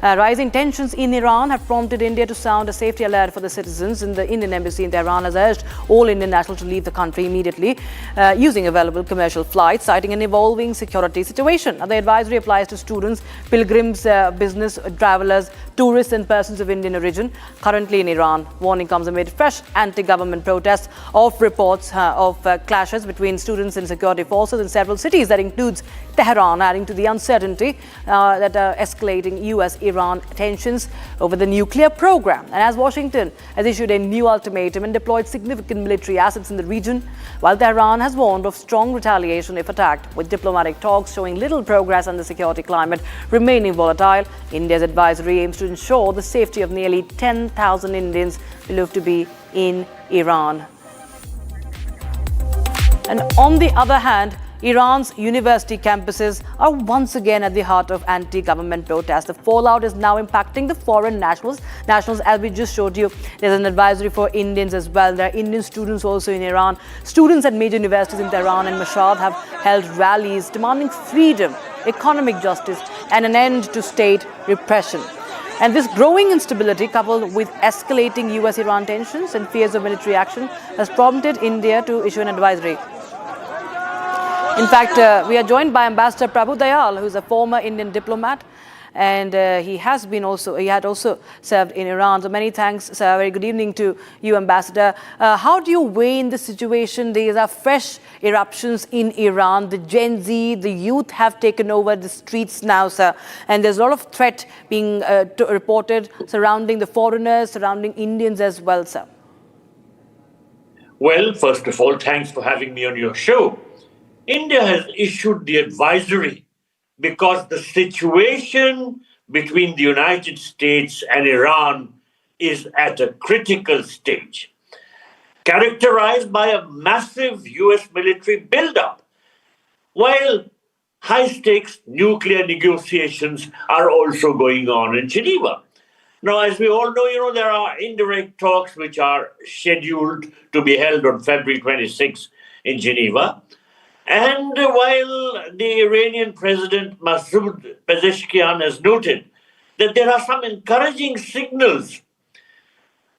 Rising tensions in Iran have prompted India to sound a safety alert for the citizens. In the Indian embassy in Tehran has urged all Indian nationals to leave the country immediately using available commercial flights, citing an evolving security situation. The advisory applies to students, pilgrims, business travelers, tourists and persons of Indian origin currently in Iran. Warning comes amid fresh anti-government protests of reports of clashes between students and security forces in several cities. That includes Tehran, adding to the uncertainty that are escalating US-Iran tensions over the nuclear program. And as Washington has issued a new ultimatum and deployed significant military assets in the region, while Tehran has warned of strong retaliation if attacked, with diplomatic talks showing little progress and the security climate remaining volatile, India's advisory aims to ensure the safety of nearly 10,000 Indians believed to be in Iran. And on the other hand, Iran's university campuses are once again at the heart of anti-government protests. The fallout is now impacting the foreign nationals. As we just showed you, there's an advisory for Indians as well. There are Indian students also in Iran. Students at major universities in Tehran and Mashhad have held rallies demanding freedom, economic justice, and an end to state repression. And this growing instability, coupled with escalating US-Iran tensions and fears of military action, has prompted India to issue an advisory. In fact, we are joined by Ambassador Prabhu Dayal, who is a former Indian diplomat, and he had also served in Iran. So many thanks, sir. Very good evening to you, Ambassador. How do you weigh in the situation? These are fresh eruptions in Iran. The Gen Z, the youth have taken over the streets now, sir. And there's a lot of threat being reported surrounding the foreigners, surrounding Indians as well, sir. Well, first of all, thanks for having me on your show. India has issued the advisory because the situation between the United States and Iran is at a critical stage, characterized by a massive US military buildup, while high-stakes nuclear negotiations are also going on in Geneva. Now, as we all know, there are indirect talks which are scheduled to be held on February 26 in Geneva. And while the Iranian President Masoud Pezeshkian has noted that there are some encouraging signals,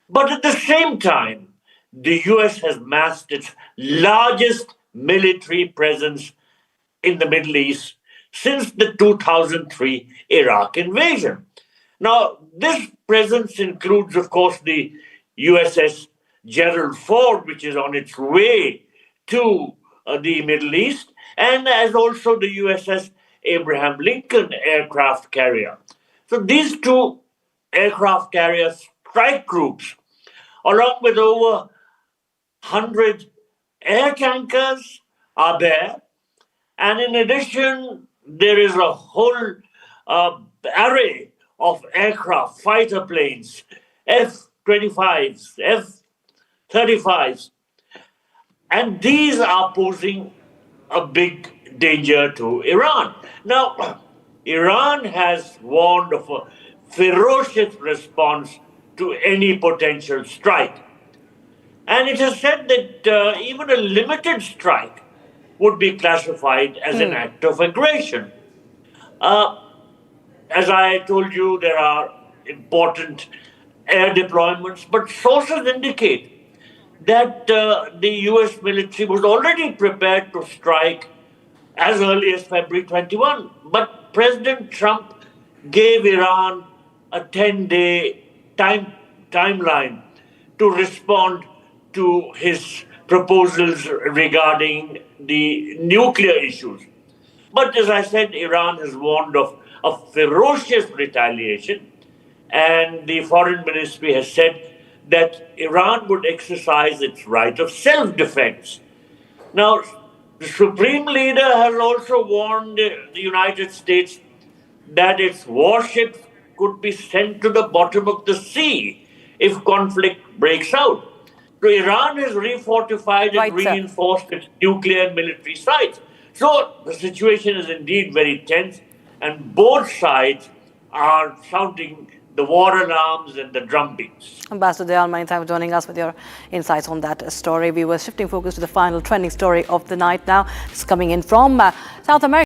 but at the same time, the US has massed its largest military presence in the Middle East since the 2003 Iraq invasion. Now, this presence includes, of course, the USS Gerald Ford, which is on its way to the Middle East, and as also the USS Abraham Lincoln aircraft carrier. So these two aircraft carrier strike groups, along with over 100 air tankers, are there. And in addition, there is a whole array of aircraft, fighter planes, F-25s, F-35s, and these are posing a big danger to Iran. Now, Iran has warned of a ferocious response to any potential strike. And it has said that even a limited strike would be classified as an act of aggression. As I told you, there are important air deployments, but sources indicate that the US military was already prepared to strike as early as February 21. But President Trump gave Iran a 10-day timeline to respond to his proposals regarding the nuclear issues. But as I said, Iran has warned of a ferocious retaliation, and the foreign ministry has said that Iran would exercise its right of self-defense. Now, the Supreme Leader has also warned the United States that its warships could be sent to the bottom of the sea if conflict breaks out. So Iran has refortified and reinforced its nuclear and military sites. So the situation is indeed very tense, and both sides are sounding the war alarms and the drumbeats. Ambassador Dayal, many thanks for joining us with your insights on that story. We were shifting focus to the final trending story of the night now. It's coming in from South America.